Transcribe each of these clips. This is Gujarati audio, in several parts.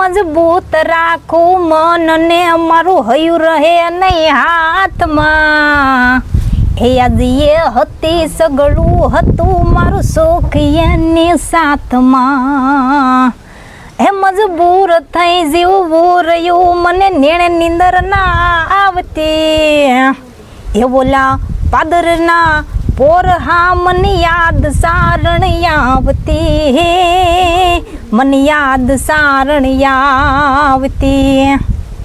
મજબૂત રાખું મન ને મારું હયું રહે નહીં હાથમાં. હે આજે હતી સગળું હતું મારું સુખ એની સાથમાં. હે મજબૂર થઈ જીવવું રહ્યું મને નેણ નીંદર ના આવતી. એ બોલા પાદરના પોર હા મને યાદ સારણ આવતી. મને યાદ સારણ આવતી.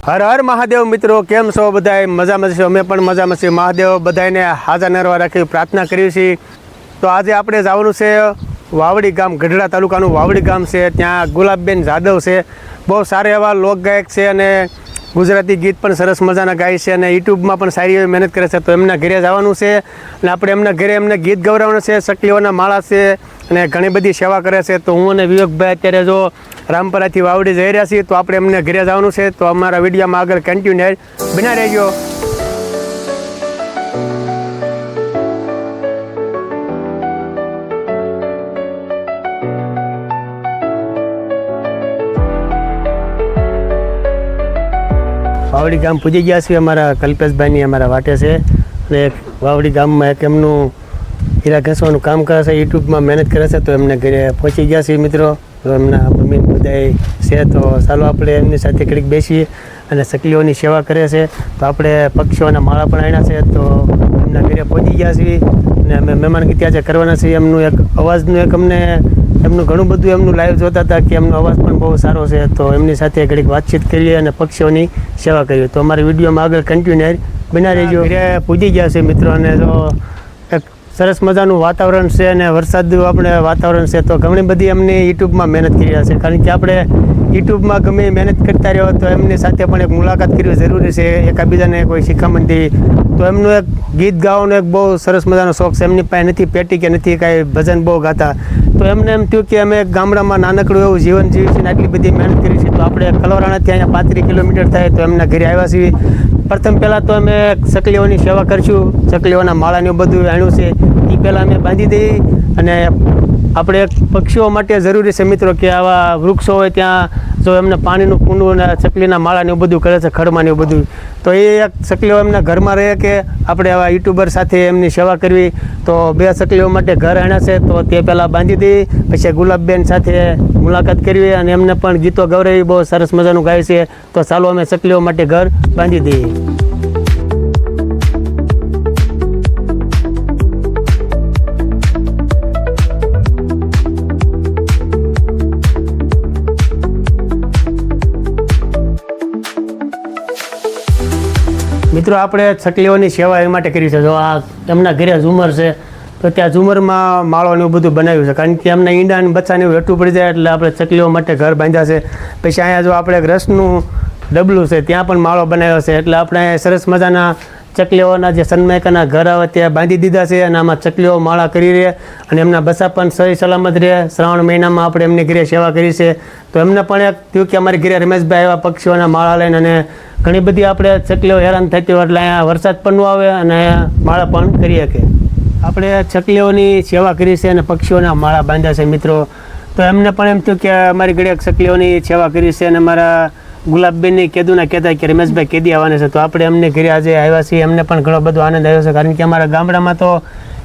હર હર મહાદેવ મિત્રો, કેમ છો બધાય? મજામાં છો? અમે પણ મજામાં છીએ. મહાદેવ બધાને હાજર નરવા રાખી પ્રાર્થના કરીએ છીએ. તો આજે આપણે જવાનું છે વાવડી ગામ, ગઢડા તાલુકાનું વાવડી ગામ છે. ત્યાં ગુલાબબેન જાદવ છે, બહુ સારા એવા લોકગાયક છે અને ગુજરાતી ગીત પણ સરસ મજાના ગાય છે અને યુટ્યુબમાં પણ સારી એવી મહેનત કરે છે. તો એમના ઘરે જવાનું છે અને આપણે એમના ઘરે એમને ગીત ગવડાવવાનું છે. સકલીઓના માળા છે અને ઘણી બધી સેવા કરે છે. તો હું અને વિવેકભાઈ અત્યારે જો રામપરાથી વાવડી જઈ રહ્યા છીએ. તો આપણે એમને ઘરે જવાનું છે. તો અમારા વિડીયોમાં આગળ કન્ટિન્યુ બના રહેજો. વાવડી ગામ પૂજી ગયા છીએ. અમારા કલ્પેશભાઈની અમારા વાટે છે અને વાવડી ગામમાં એક એમનું હીરા ઘસવાનું કામ કરે છે, યુટ્યુબમાં મહેનત કરે છે. તો એમને ઘરે પહોંચી ગયા છીએ મિત્રો. તો એમના મમ્મી બધા છે. તો ચાલો આપણે એમની સાથે ઘડીક બેસીએ અને સકલીઓની સેવા કરે છે. તો આપણે પક્ષીઓના માળા પણ આણ્યા છે. તો એમના ઘરે પહોંચી ગયા છીએ અને અમે મહેમાનગતિ આજે કરવાના છીએ. એમનું એક અવાજનું એક અમને એમનું ઘણું બધું એમનું લાઈવ જોતા હતા કે એમનો અવાજ પણ બહુ સારો છે. તો એમની સાથે ઘડીક વાતચીત કરીએ અને પક્ષીઓની સેવા કરીએ. તો અમારી વિડીયોમાં આગળ કન્ટિન્યુ બના રહેજો. ઘરે પૂજી ગયા છે મિત્રો અને જો એક સરસ મજાનું વાતાવરણ છે અને વરસાદનું આપણે વાતાવરણ છે. તો ઘણી બધી એમની યુટ્યુબમાં મહેનત કરી રહ્યા છે, કારણ કે આપણે યુટ્યુબમાં ગમે મહેનત કરતા રહ્યો તો એમની સાથે પણ એક મુલાકાત કરવી જરૂરી છે, એકાબીજાને કોઈ શિખામણ દેવી. તો એમનું એક ગીત ગાવાનો એક બહુ સરસ મજાનો શોખ છે. એમની પાસે નથી પેટી કે નથી કાંઈ ભજન બહુ ગાતા. તો એમને એમ થયું કે અમે ગામડામાં નાનકડું એવું જીવન જીવીએ છીએ, આટલી બધી મહેનત કરી છે. તો આપણે કલોરાણાથી અહીંયા 35 કિલોમીટર થાય તો એમના ઘરે આવ્યા છીએ. પ્રથમ પહેલાં તો અમે સકલીઓની સેવા કરીશું. સકલીઓના માળાનું બધું આણ્યું છે એ પહેલાં અમે બાંધી દઈએ. અને આપણે એક પક્ષીઓ માટે જરૂરી છે મિત્રો કે આવા વૃક્ષો હોય ત્યાં જો એમને પાણીનું કુંડું અને ચકલીના માળાને એવું બધું કરે છે, ખડમાં એવું બધું. તો એ એક સકલીઓ એમના ઘરમાં રહે કે આપણે આવા યુટ્યુબર સાથે એમની સેવા કરવી. તો 2 સકલીઓ માટે ઘર આણ્યા છે. તો તે પહેલાં બાંધી દઈએ, પછી ગુલાબબેન સાથે મુલાકાત કરવી અને એમને પણ ગીતો ગવડાવી બહુ સરસ મજાનું ગાય છે. તો ચાલો અમે સકલીઓ માટે ઘર બાંધી દઈએ. મિત્રો આપણે સકલીઓની સેવા એ માટે કરી છે. જો આ એમના ઘરે ઝુમર છે તો ત્યાં ઝુમરમાં માળોને એવું બધું બનાવ્યું છે, કારણ કે એમના ઈંડાને બચ્ચાને એવું હેઠું પડી જાય એટલે આપણે સકલીઓ માટે ઘર બાંધ્યા છે. પછી અહીંયા જો આપણે એક રસનું ડબલું છે ત્યાં પણ માળો બનાવ્યો છે. એટલે આપણે સરસ મજાના ચકલીઓના જે સન્માયકાના ઘર આવે ત્યાં બાંધી દીધા છે અને આમાં ચકલીઓ માળા કરી રહે અને એમના બસા પણ સહી સલામત રહે. શ્રાવણ મહિનામાં આપણે એમની ઘરે સેવા કરી છે. તો એમને પણ એક થયું કે અમારી ઘરે રમેશભાઈ એવા પક્ષીઓના માળા લઈને અને ઘણી બધી આપણે ચકલીઓ હેરાન થતી હોય એટલે અહીંયા વરસાદ પણ ન આવે અને માળા પણ કરી શકે. આપણે ચકલીઓની સેવા કરી છે અને પક્ષીઓના માળા બાંધ્યા છે મિત્રો. તો એમને પણ એમ થયું કે અમારી ઘરે ચકલીઓની સેવા કરી છે અને અમારા ગુલાબબેનની કેદુના કહેતા કે રમેશભાઈ કેદી આવવાના છે. તો આપણે એમને ઘરે આજે આવ્યા છીએ. એમને પણ ઘણો બધો આનંદ આવ્યો છે, કારણ કે અમારા ગામડામાં તો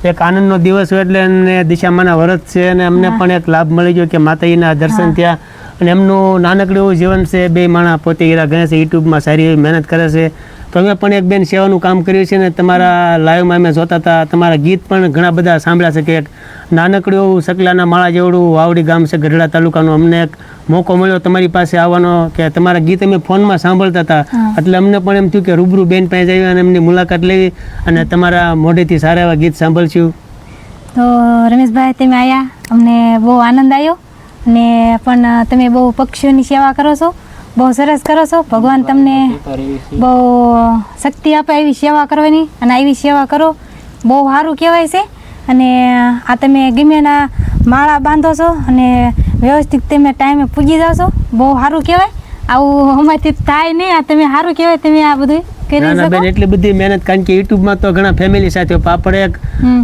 એક આનંદનો દિવસ હોય એટલે એમને દિશામાના વ્રત છે અને અમને પણ એક લાભ મળી ગયો કે માતાજીના દર્શન થયા. અને એમનું નાનકડું એવું જીવન છે. 2 માણા પોતે હીરા ગણે છે, યુટ્યુબમાં સારી એવી મહેનત કરે છે. તો અમે પણ એક બેન સેવાનું કામ કર્યું છે ને તમારા લાઈવમાં અમે જોતા હતા. તમારા ગીત પણ ઘણા બધા સાંભળ્યા છે કે એક નાનકડું એવું સકલાના માળા જેવડું વાવડી ગામ છે ગઢડા તાલુકાનું. અમને એક મોકો મળ્યો તમારી પાસે આવવાનો કે તમારા ગીત અમે ફોનમાં સાંભળતા હતા. એટલે અમને પણ એમ થયું કે રૂબરૂ બેન પાસે જઈએ અને એમની મુલાકાત લેવી અને તમારા મોઢેથી સારા એવા ગીત સાંભળશું. તો રમેશભાઈ તમે આવ્યા, અમને બહુ આનંદ આવ્યો. અને પણ તમે બહુ પક્ષીઓની સેવા કરો છો, બહુ સરસ કરો છો. ભગવાન તમને બહુ શક્તિ આપે એવી સેવા કરવાની અને આવી સેવા કરો, બહુ સારું કહેવાય છે. અને આ તમે ગમેના માળા બાંધો છો અને વ્યવસ્થિત તમે ટાઈમે પૂજી જાઓ છો, બહુ સારું કહેવાય. આવું અમારથી થાય નહીં, આ તમે સારું કહેવાય તમે આ બધું કરી શકો. બેન એટલી બધી મહેનત, કારણ કે યુટ્યુબમાં તો ઘણા ફેમિલી સાથે આપણે એક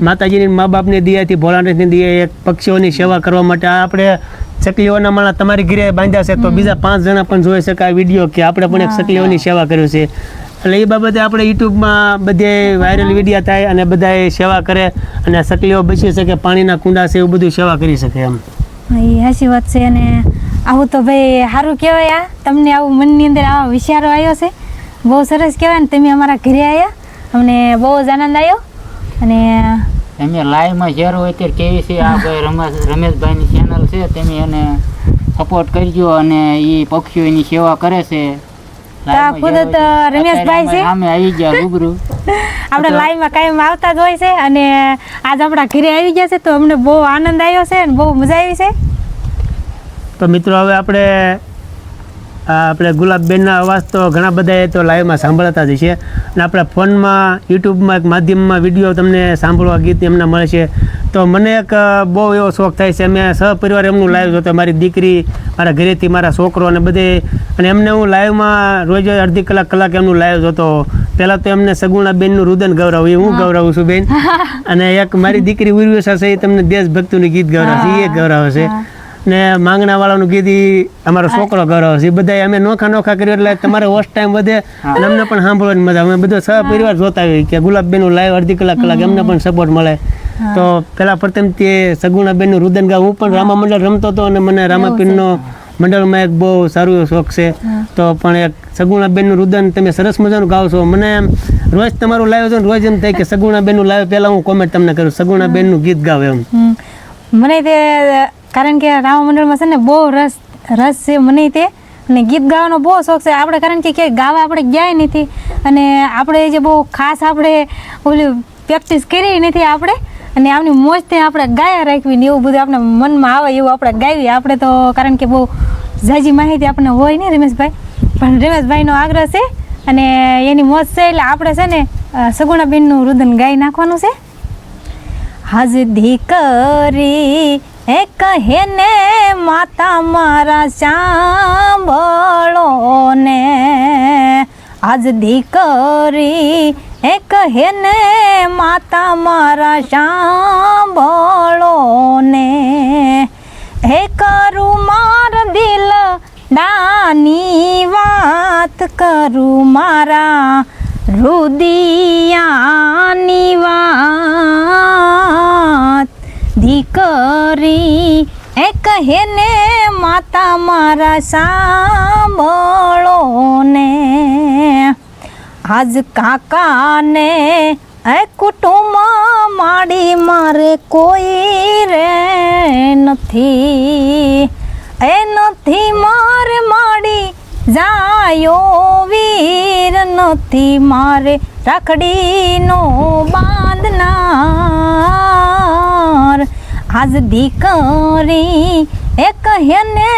માતાજીની મા બાપની દિયાથી ભોળાનાથની દિયા એક પક્ષીઓની સેવા કરવા માટે આપણે સકલીઓના માળા તમારી ઘરે બાંધ્યા છે તો બીજા 5 જણા પણ જોઈ શકે આ વિડીયો કે આપણે પણ એક સકલીઓની સેવા કર્યું છે. એટલે એ બાબતે આપણે યુટ્યુબમાં બધે વાયરલ વિડીયો થાય અને બધાએ સેવા કરે અને સકલીઓ બચી શકે, પાણીના કુંડા છે એવું બધું સેવા કરી શકે એમ. એ સાચી વાત છે. અને આવું તો ભાઈ સારું કહેવાય. તમને આવું મનની અંદર આવો વિચારો આવ્યો છે, બહુ સરસ કહેવાય. ને તમે અમારા ઘરે આવ્યા, અમને બહુ જ આનંદ આવ્યો. અને તમે લાઈવમાં શેર હોય ત્યારે કેવી છે આ ભાઈ રમેશભાઈની ચેનલ છે, તમે એને સપોર્ટ કરજો અને એ પક્ષીઓની સેવા કરે છે. ખુદ તો રમેશભાઈ છે, અમે આવી ગયા રૂબરૂ. આપણે લાઈવમાં કાયમ આવતા જ હોય છે અને આજ આપણા ઘરે આવી ગયા છે તો અમને બહુ આનંદ આવ્યો છે અને બહુ મજા આવી છે. તો મિત્રો હવે આપણે ગુલાબબેનના અવાજ તો ઘણા બધાએ તો લાઈવમાં સાંભળતા જ છે અને આપણા ફોનમાં યુટ્યુબમાં એક માધ્યમમાં વિડીયો તમને સાંભળવા ગીત એમના મળે છે. તો મને એક બહુ એવો શોખ થાય છે, મેં સહપરિવાર એમનું લાઈવ જોતો, મારી દીકરી, મારા ઘરેથી મારા છોકરો અને બધે, અને એમને હું લાઈવમાં રોજ અડધી કલાક એમનું લાઈવ જોતો. પહેલાં તો એમને સગુણાબેનનું રુદન ગૌરવ, એ હું ગૌરવું છું બેન, અને એક મારી દીકરી ઉર્વેશા છે એ તમને દેશભક્તિનું ગીત ગૌરવ છે, એ ગૌરવ છે, ને માંગણાવાળાનું ગીત એ અમારો છોકરો ગૌરવ છે. એ બધા અમે નોખા કર્યું એટલે તમારે વોચ ટાઈમ વધે અને અમને પણ સાંભળવાની મજા. અમે બધો સહપરિવાર જોતા હોઈએ કે ગુલાબબેનનું લાઈવ અડધી કલાક એમને પણ સપોર્ટ મળે. તો પહેલાં પ્રથમ તે સગુણાબેનનું રુદન ગાવ, હું પણ રામા મંડળ રમતો હતો અને મને રામાપીરનો મંડળમાં એક બહુ સારું એવો શોખ છે. તો પણ એક સગુણાબેનનું રુદન તમે સરસ મજાનું ગાવ છો. મને એમ રોજ તમારું લાઈવ છો ને રોજ એમ થાય કે સગુણાબેનનું લાઈવ પહેલાં હું કોમેન્ટ તમને કરું, સગુણાબેનનું ગીત ગાવ એમ. મને તે કારણ કે રામા મંડળમાં છે ને બહુ રસ છે મને તે, અને ગીત ગાવાનો બહુ શોખ છે. આપણે કારણ કે ક્યાંય ગાવા આપણે ગયા નથી અને આપણે જે બહુ ખાસ આપણે ઓલી પ્રેક્ટિસ કરી નથી આપણે, અને આમની મોજથી આપણે ગાયા રાખવી ને એવું બધું આપણે મનમાં આવે એવું આપણે ગાવી. આપણે તો કારણ કે બહુ ઝાઝી માહિતી આપણને હોય ને રમેશભાઈ, પણ રમેશભાઈનો આગ્રહ છે અને એની મોજ છે એટલે આપણે છે ને સગુણાબેનનું રુદન ગાઈ નાખવાનું છે. હાજ દીકરી એ કહે ને માતા મારા સાંભળો ને, આજ દીકરી એ કહે ને માતા મારા સાંભળો ને, હે કરું માર દિલ દાની વાત, કરું મારા રુદિયાની વાત. દીકરી એ કહે ને માતા મારા સાંભળો ને, આજ કાકાને એ કુટુંબ માડી મારે કોઈ રે નથી, એ નથી મારે માડી જાયો વીર, નથી મારે રાખડીનો બાંધનાર. આજ દીકરી એ કહે ને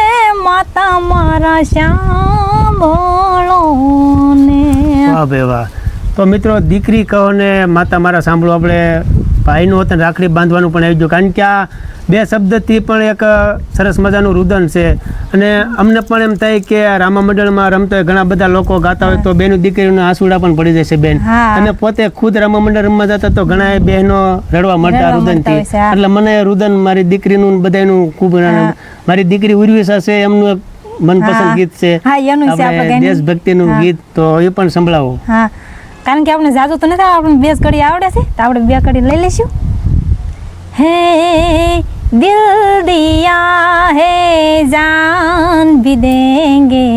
માતા મારા સાંભળો ને. વાહ ભાઈ વાહ. તો મિત્રો દીકરી કહો ને માતા મારા સાંભળો, આપણે ભાઈનું વતન રાખડી બાંધવાનું પણ આવી ગયું, કારણ કે આ બે શબ્દથી પણ એક સરસ મજાનું રુદન છે. અને અમને પણ એમ થાય કે રામા મંડળમાં રમતો હોય ઘણા બધા લોકો ગાતા હોય તો બેનું દીકરીઓના આંસુડા પણ પડી જાય છે બેન. અને પોતે ખુદ રામા મંડળ રમવા જતા તો ઘણા બહેનો રડવા મળતા રુદનથી. એટલે મને રુદન મારી દીકરીનું બધાનું ખૂબ, મારી દીકરી ઉર્વેશા છે એમનું એક મનપસંદ ગીત છે આપણે દેશભક્તિનું ગીત, તો એ પણ સંભળાવો. હા, કારણ કે આપણે જાજુ તો નથી, આપણે 2 કડી આવડે છે તો આપણે 2 કડી લઈ લઈશું. હે દિલ દિયા હે જાન भी देंगे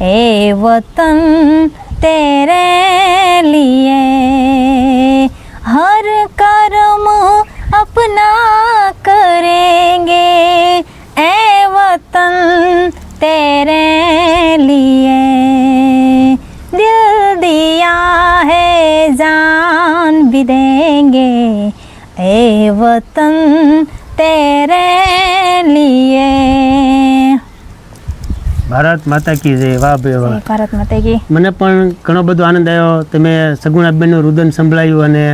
ए वतन तेरे लिए, हर कर्म अपना करेंगे ए वतन तेरे लिए, दिल दिया है जान भी देंगे ए वतन तेरे लिए. ભારત માતા કી જય. વાહ ભાઈ વાહ. ભારત માતા કી. મને પણ ઘણો બધો આનંદ આવ્યો. તમે સગુણાબેનનું રુદન સંભળાયું અને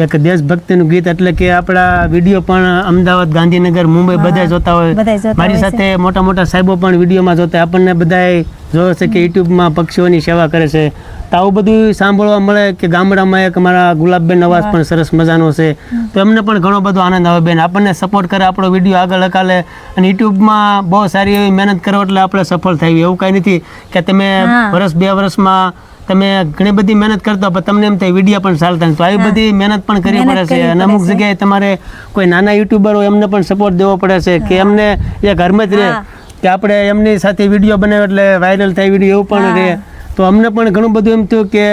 એક દેશભક્તિનું ગીત એટલે કે આપણા વિડીયો પણ અમદાવાદ, ગાંધીનગર, મુંબઈ બધા જોતા હોય. બધાય જોતા મારી હોય છે. સાથે મોટા મોટા સાહેબો પણ વિડીયોમાં જોતા હોય. આપણને બધાય જોવે છે કે યુટ્યુબમાં પક્ષીઓની સેવા કરે છે. તો આવું બધું સાંભળવા મળે કે ગામડામાં એક અમારા ગુલાબબેન અવાજ પણ સરસ મજાનો છે. તો એમને પણ ઘણો બધો આનંદ આવે. બેન આપણને સપોર્ટ કરે, આપણો વિડીયો આગળ અકાલે અને યુટ્યુબમાં બહુ સારી એવી મહેનત કરો એટલે આપણે સફળ થાય. એવું કાંઈ નથી કે તમે વર્ષ 2 વર્ષમાં તમે ઘણી બધી મહેનત કરતા પણ તમને એમ થાય વિડીયો પણ ચાલતા નથી. તો આવી બધી મહેનત પણ કરવી પડે છે. અને અમુક જગ્યાએ તમારે કોઈ નાના યુટ્યુબર હોય એમને પણ સપોર્ટ દેવો પડે છે કે એમને એ ઘરમાં જ રહે કે આપણે એમની સાથે વિડીયો બનાવે એટલે વાયરલ થાય વિડીયો એવું પણ રહે. તો અમને પણ ઘણું બધું એમ થયું કે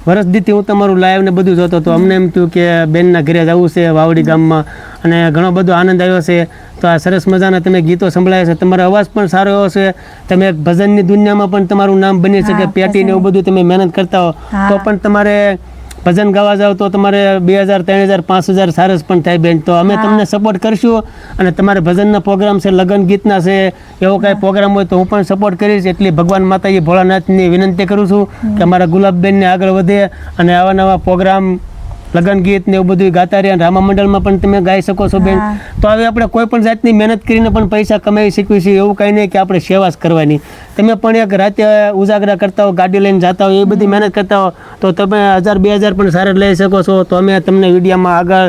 વર્ષ દીથી હું તમારું લાઈવ ને બધું જોતો હતો. અમને એમ થયું કે બેનના ઘરે જવું છે વાવડી ગામમાં અને ઘણો બધો આનંદ આવ્યો છે. તો આ સરસ મજાના તમે ગીતો સંભળાય છે, તમારો અવાજ પણ સારો એવો છે. તમે એક ભજનની દુનિયામાં પણ તમારું નામ બની શકે. પેટી ને એવું બધું તમે મહેનત કરતા હો તો પણ તમારે ભજન ગાવા જાવ તો તમારે 2000, 3000, 5000 સરસ પણ થાય બેન. તો અમે તમને સપોર્ટ કરશું અને તમારે ભજનના પ્રોગ્રામ છે, લગ્ન ગીતના છે, એવો કાંઈ પ્રોગ્રામ હોય તો હું પણ સપોર્ટ કરીશ. એટલી ભગવાન માતાજી ભોળાનાથની વિનંતી કરું છું કે અમારા ગુલાબબેનને આગળ વધે અને આવા નવા પ્રોગ્રામ, લગ્ન ગીત ને એવું બધું ગાતા રહ્યા. રામા મંડળમાં પણ તમે ગાઈ શકો છો બેન. તો હવે આપણે કોઈ પણ જાતની મહેનત કરીને પણ પૈસા કમાઈ શકીએ છીએ. એવું કાંઈ નહીં કે આપણે સેવા જ કરવાની. તમે પણ એક રાતે ઉજાગરા કરતા હો, ગાડી લઈને જતા હો, એ બધી મહેનત કરતા હો તો તમે 1000, 2000 પણ સારા લઈ શકો છો. તો અમે તમને વિડીયોમાં આગળ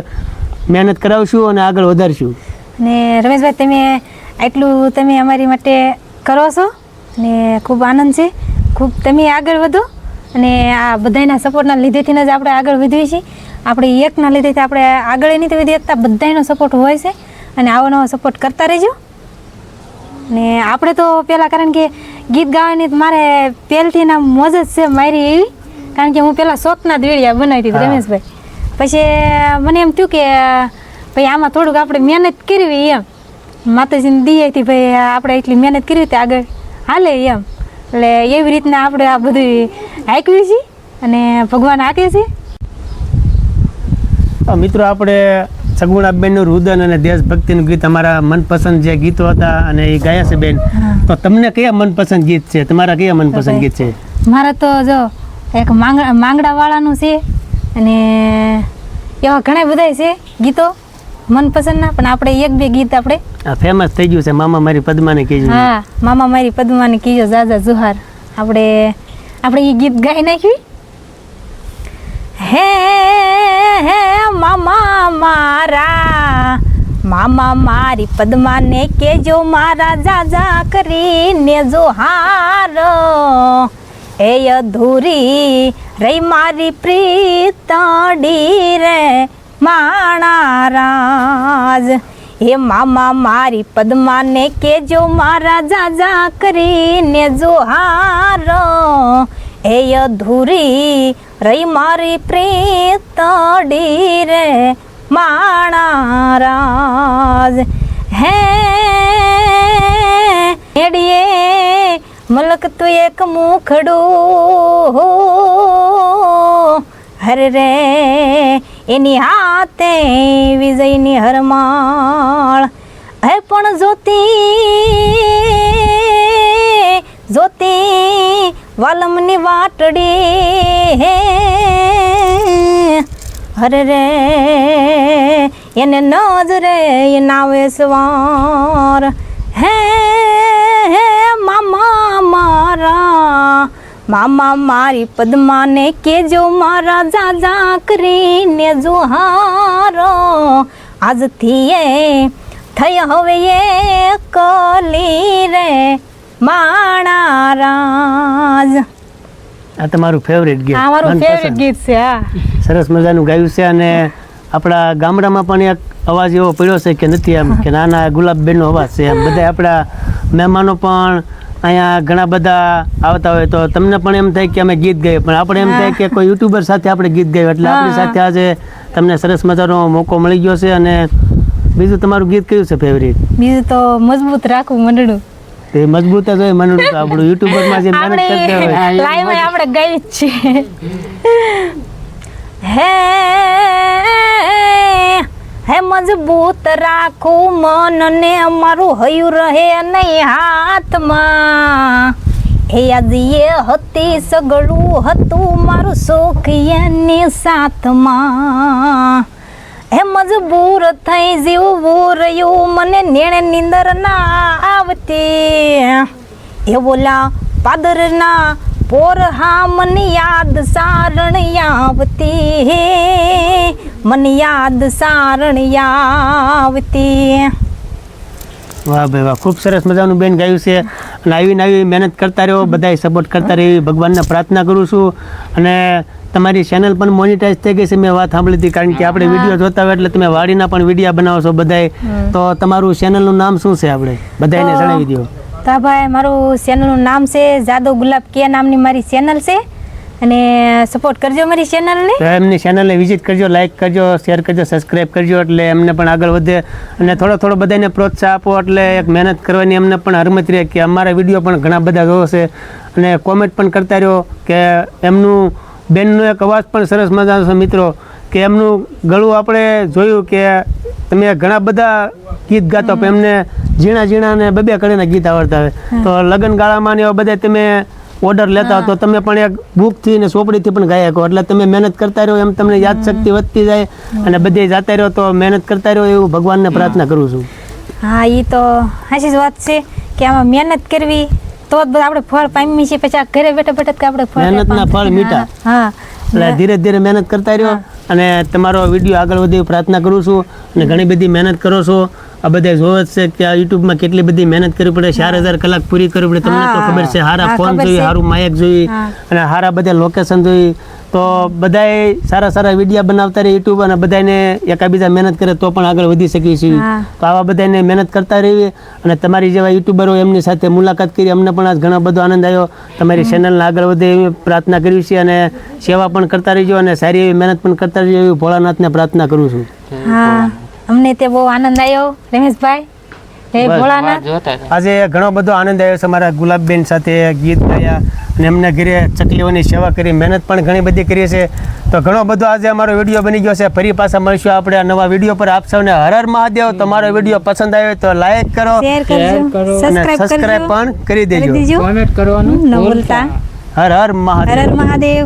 મહેનત કરાવશું અને આગળ વધારશું. ને રમેશભાઈ તમે આટલું તમે અમારી માટે કરો છો ને ખૂબ આનંદ છે. ખૂબ તમે આગળ વધો અને આ બધાના સપોર્ટના લીધેથી જ આપણે આગળ વધીએ છીએ. આપણે એકના લીધેથી આપણે આગળ નથી વધી શકતા. બધાનો સપોર્ટ હોય છે અને આવો નવો સપોર્ટ કરતા રહેજો. ને આપણે તો પહેલાં કારણ કે ગીત ગાવાની મારે પહેલથી ના મોજ જ છે મારી એવી. કારણ કે હું પહેલાં શોખના જ વિડીયો બનાવતી હતી રમેશભાઈ. પછી મને એમ થયું કે ભાઈ આમાં થોડુંક આપણે મહેનત કરવી એમ. માતાજીને દિયાથી ભાઈ આપણે એટલી મહેનત કરવી હતી આગળ હાલે એમ. એટલે એવી રીતના આપણે આ બધું હાંકવી છીએ અને ભગવાન હાંકે છે. મિત્રો આપણે સગુણાબેનનું રુદન અને દેશભક્તિનું ગીત અમારા મનપસંદ જે ગીતો હતા અને એ ગાયા છે બેન. તો તમને કયા મનપસંદ ગીત છે? તમારા કયા મનપસંદ ગીત છે? મારા તો જો એક માંગડાવાળાનું છે અને એવા ઘણા બધા છે ગીતો મનપસંદના. પણ આપણે 1-2 ગીત આપણે ફેમસ થઈ ગયું છે મામા મારી પદ્માને કીજો. હા, મામા મારી પદ્માને કીજો જાજા જુહાર. આપણે એ ગીત ગાઈ નાખ્યું. હે હે મામા મારા, મામા મારી પદ્માને કેજો મારા જાજા કરીને જોહાર. એ અધૂરી રહી મારી પ્રીતડી રે માણા રાજ. હે મામા મારી પદ્માને કેજો મારા જાજા કરીને જોહાર. એ અધૂરી રહી મારી પ્રીતડી રે માણા રાજ. હે હેડીએ મલક તું એક મુખડું હરે રે એની હાથે વિજયની હરમાળ. હે પણ જોતી વાલમની વાટડી હે હરે રે એને નજરે નાવે સવાર. હે મામા મારા, મામા મારી પદ્માને કેજો મારા જાજા કરીને જોહાર. આજથી એ થઈ હવે એ કલી રે માણા રાજ. આ તમારું ફેવરેટ ગીત? આ મારું ફેવરેટ ગીત છે. હા, સરસ મજાનું ગાયું છે. અને આપણા ગામડામાં પણ એક અવાજ એવો પડ્યો છે કે નથી એમ કે નાના ગુલાબબેનનો અવાજ છે એમ. બધા આપણા મહેમાનો પણ અહીંયા ઘણા બધા આવતા હોય તો તમને પણ એમ થાય કે અમે ગીત ગાઈએ, પણ આપણે એમ થાય કે કોઈ યુટ્યુબર સાથે આપણે ગીત ગાયું એટલે આપણી સાથે આજે તમને સરસ મજાનો મોકો મળી ગયો છે. અને બીજું તમારું ગીત કયું છે ફેવરેટ? બીજું તો મજબૂત રાખવું મંડળું. એ મજબૂત જ હોય મનડું. તો આપણું યુટ્યુબરમાં જે મહેનત કરતા હોય લાઈવ આપણે ગાઈ જ છીએ. હે મજબૂત રાખું મન ને મારું હયું રહે નહીં હાથમાં. હે આજે હતી સગળું હતું મારું સુખ એની સાથમાં હે મજબૂર થઈ જીવવું રહ્યું મને નેણે નીંદર ના આવતી એ બોલા પાદરના પોર હા મને યાદ સારણ આવતી મને યાદ સારણ આવતી. વાહ ભાઈ વાહ, ખૂબ સરસ મજાનું બેન ગાયું છે. અને આવી નવી મહેનત કરતા રહ્યો, બધાય સપોર્ટ કરતા રહી, ભગવાનને પ્રાર્થના કરું છું. અને તમારી ચેનલ પણ મોનિટાઈઝ થઈ ગઈ છે, મેં વાત સાંભળી હતી. કારણ કે આપણે વિડીયો જોતા હોય એટલે તમે વાડીના પણ વિડીયો બનાવો છો બધાય. તો તમારું ચેનલનું નામ શું છે આપણે બધાને જણાવી દો. તો ભાઈ મારું ચેનલનું નામ છે જાદો ગુલાબ કે નામની મારી ચેનલ છે અને સપોર્ટ કરજો મારી ચેનલને. તો એમની ચેનલને વિઝિટ કરજો, લાઇક કરજો, શેર કરજો, સબસ્ક્રાઈબ કરજો એટલે એમને પણ આગળ વધે. અને થોડો બધાને પ્રોત્સાહ આપો એટલે એક મહેનત કરવાની એમને પણ હરમત રહે કે અમારા વિડીયો પણ ઘણા બધા જોવો છે. અને કોમેન્ટ પણ કરતા રહ્યો કે એમનું બેનનો એક અવાજ પણ સરસ મજાનો છે મિત્રો, કે એમનું ગળું આપણે જોયું કે તમે ઘણા બધા ગીત ગાતો પણ એમને ઝીણા અને બે કડીના ગીત આવડતા હોય. તો લગ્ન ગાળામાં ને એવા બધા તમે ઓર્ડર લેતા હો તો તમે પણ એક બુકથી ને ચોપડીથી પણ ગાયા કહો. એટલે તમે મહેનત કરતા રહ્યો, એમ તમને યાદશક્તિ વધતી જાય અને બધે જાતા રહ્યો. તો મહેનત કરતા રહ્યો એવું ભગવાનને પ્રાર્થના કરું છું. હા, એ તો સાચી જ વાત છે કે આમાં મહેનત કરવી તો જ આપણે ફળ પામી છીએ. પછી આ ઘરે બેઠા કે આપણે મહેનતના ફળ મીઠા. હા, એટલે ધીરે મહેનત કરતા રહ્યો અને તમારો વિડીયો આગળ વધે એવી પ્રાર્થના કરું છું. અને ઘણી બધી મહેનત કરો છો. આ બધા જોવે છે કે આ યુટ્યુબમાં કેટલી બધી મહેનત કરવી પડે, 4000 કલાક પૂરી કરવી પડે. તમને તો ખબર છે, સારા ફોન જોઈએ, સારું માઇક જોઈએ અને સારા બધા લોકેશન જોઈએ. તો બધાએ સારા વિડીયો બનાવતા રહે યુટ્યુબ અને બધાને એકાબીજા મહેનત કરે તો પણ આગળ વધી શકીએ છીએ. તો આવા બધાને મહેનત કરતા રહીએ. અને તમારી જેવા યુટ્યુબરો એમની સાથે મુલાકાત કરી, અમને પણ આજ ઘણો બધો આનંદ આવ્યો. તમારી ચેનલને આગળ વધે એવી પ્રાર્થના કરી છે અને સેવા પણ કરતા રહીજો અને સારી એવી મહેનત પણ કરતા રહીજો એવી ભોળાનાથને પ્રાર્થના કરું છું. હા, અમને તે બહુ આનંદ આવ્યો રમેશભાઈ. હે ભોળાનાથ, આજે ઘણો બધો આનંદ આવ્યો છે. મારા ગુલાબબેન સાથે ગીત ગાયા અને એમને ઘરે ચકલીઓની સેવા કરી, મહેનત પણ ઘણી બધી કરી છે. તો ઘણો બધો આજે અમારો વિડીયો બની ગયો છે. ફરી પાછા મળશું આપણે આ નવા વિડીયો પર. આપ સૌને હર હર મહાદેવ. તમારો વિડીયો પસંદ આવ્યો તો લાઈક કરો, શેર કરજો, સબસ્ક્રાઇબ પણ કરી દેજો, કોમેન્ટ કરવાનું ન ભૂલતા. હર હર મહાદેવ. હર હર મહાદેવ.